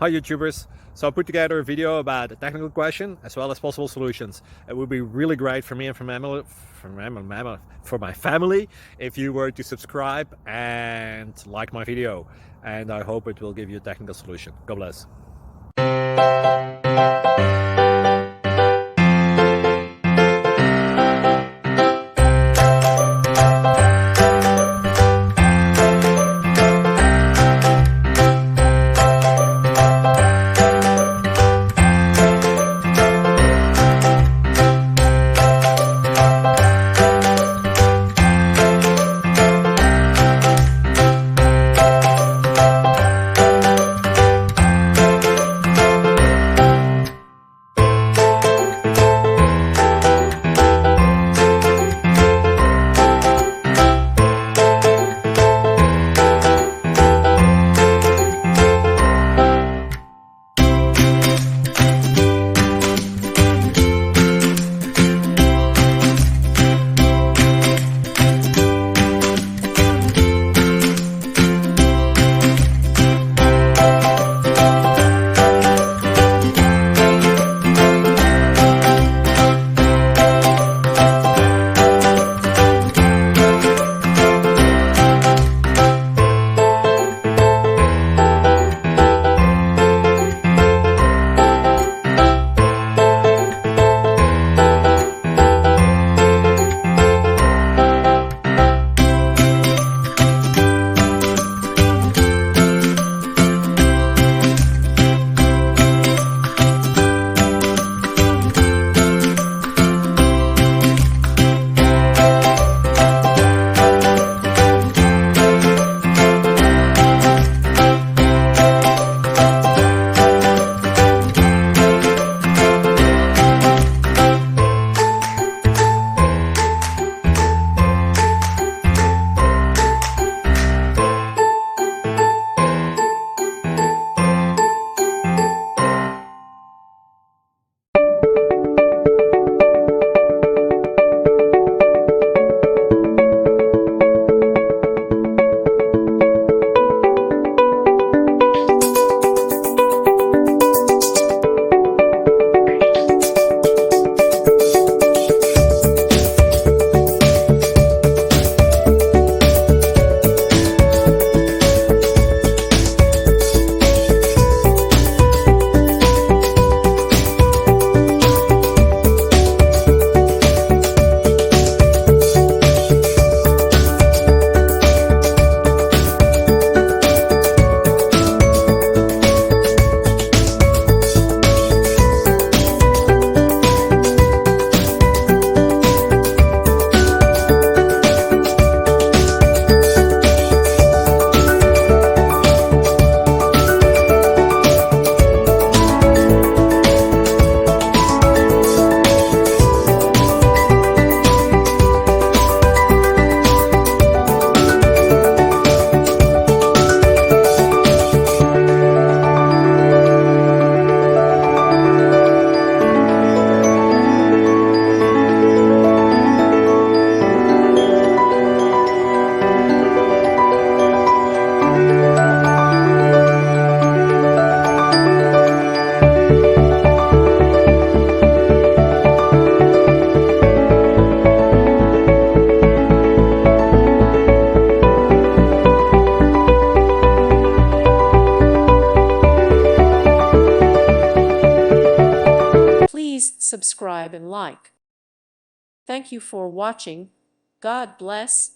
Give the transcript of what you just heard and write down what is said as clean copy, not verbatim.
Hi YouTubers! So I put together a video about a technical question as well as possible solutions. It would be really great for me and for my family if you were to subscribe and like my video, and I hope it will give you a technical solution. God bless. Please subscribe and like. Thank you for watching. God bless.